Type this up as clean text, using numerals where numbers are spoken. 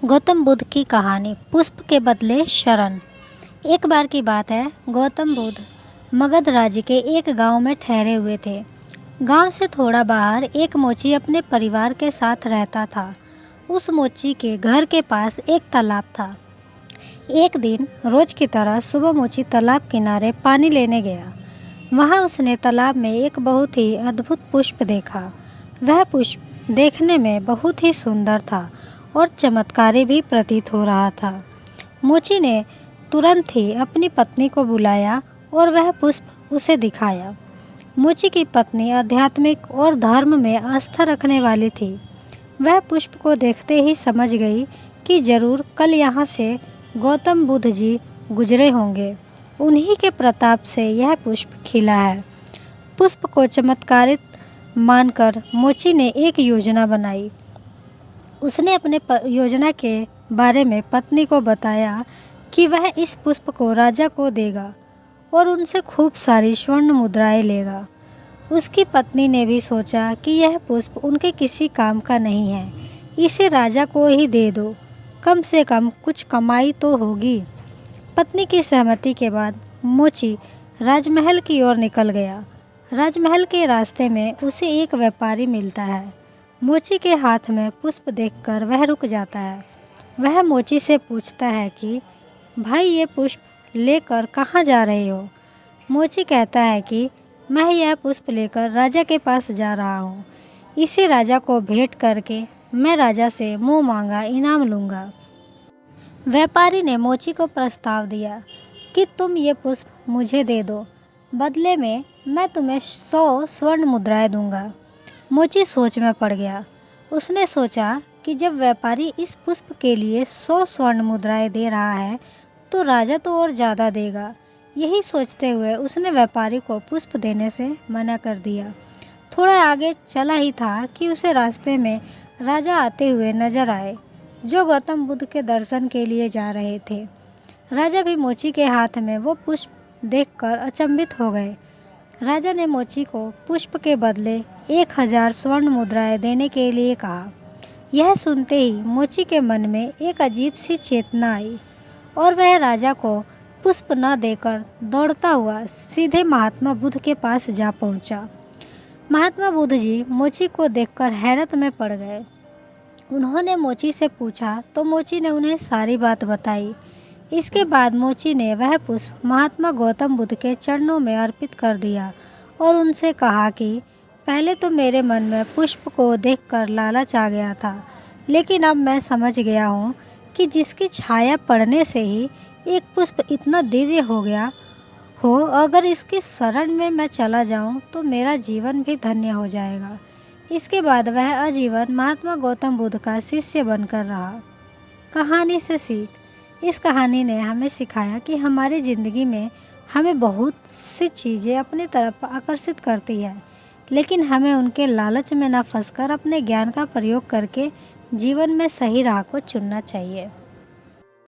गौतम बुद्ध की कहानी। पुष्प के बदले शरण। एक बार की बात है, गौतम बुद्ध मगध राज्य के एक गांव में ठहरे हुए थे। गांव से थोड़ा बाहर एक मोची अपने परिवार के साथ रहता था। उस मोची के घर के पास एक तालाब था। एक दिन रोज की तरह सुबह मोची तालाब किनारे पानी लेने गया। वहां उसने तालाब में एक बहुत ही अद्भुत पुष्प देखा। वह पुष्प देखने में बहुत ही सुंदर था और चमत्कारी भी प्रतीत हो रहा था। मोची ने तुरंत ही अपनी पत्नी को बुलाया और वह पुष्प उसे दिखाया। मोची की पत्नी आध्यात्मिक और धर्म में आस्था रखने वाली थी। वह पुष्प को देखते ही समझ गई कि जरूर कल यहाँ से गौतम बुद्ध जी गुजरे होंगे। उन्हीं के प्रताप से यह पुष्प खिला है। पुष्प को चमत्कारित मानकर मोची ने एक योजना बनाई। उसने अपने योजना के बारे में पत्नी को बताया कि वह इस पुष्प को राजा को देगा और उनसे खूब सारी स्वर्ण मुद्राएं लेगा। उसकी पत्नी ने भी सोचा कि यह पुष्प उनके किसी काम का नहीं है, इसे राजा को ही दे दो, कम से कम कुछ कमाई तो होगी। पत्नी की सहमति के बाद मोची राजमहल की ओर निकल गया। राजमहल के रास्ते में उसे एक व्यापारी मिलता है। मोची के हाथ में पुष्प देखकर वह रुक जाता है। वह मोची से पूछता है कि भाई, ये पुष्प लेकर कहाँ जा रहे हो? मोची कहता है कि मैं यह पुष्प लेकर राजा के पास जा रहा हूँ। इसे राजा को भेंट करके मैं राजा से मुँह मांगा इनाम लूँगा। व्यापारी ने मोची को प्रस्ताव दिया कि तुम ये पुष्प मुझे दे दो, बदले में मैं तुम्हें 100 स्वर्ण मुद्राएं दूंगा। मोची सोच में पड़ गया। उसने सोचा कि जब व्यापारी इस पुष्प के लिए 100 स्वर्ण मुद्राएं दे रहा है तो राजा तो और ज़्यादा देगा। यही सोचते हुए उसने व्यापारी को पुष्प देने से मना कर दिया। थोड़ा आगे चला ही था कि उसे रास्ते में राजा आते हुए नजर आए, जो गौतम बुद्ध के दर्शन के लिए जा रहे थे। राजा भी मोची के हाथ में वो पुष्प देखकर अचंभित हो गए। राजा ने मोची को पुष्प के बदले 1000 स्वर्ण मुद्राएं देने के लिए कहा। यह सुनते ही मोची के मन में एक अजीब सी चेतना आई और वह राजा को पुष्प न देकर दौड़ता हुआ सीधे महात्मा बुद्ध के पास जा पहुंचा। महात्मा बुद्ध जी मोची को देखकर हैरत में पड़ गए। उन्होंने मोची से पूछा तो मोची ने उन्हें सारी बात बताई। इसके बाद मोची ने वह पुष्प महात्मा गौतम बुद्ध के चरणों में अर्पित कर दिया और उनसे कहा कि पहले तो मेरे मन में पुष्प को देखकर लालच आ गया था, लेकिन अब मैं समझ गया हूँ कि जिसकी छाया पड़ने से ही एक पुष्प इतना दिव्य हो गया हो, अगर इसकी शरण में मैं चला जाऊँ तो मेरा जीवन भी धन्य हो जाएगा। इसके बाद वह आजीवन महात्मा गौतम बुद्ध का शिष्य बनकर रहा। कहानी से सीख। इस कहानी ने हमें सिखाया कि हमारी ज़िंदगी में हमें बहुत सी चीज़ें अपनी तरफ आकर्षित करती हैं, लेकिन हमें उनके लालच में न फंसकर अपने ज्ञान का प्रयोग करके जीवन में सही राह को चुनना चाहिए।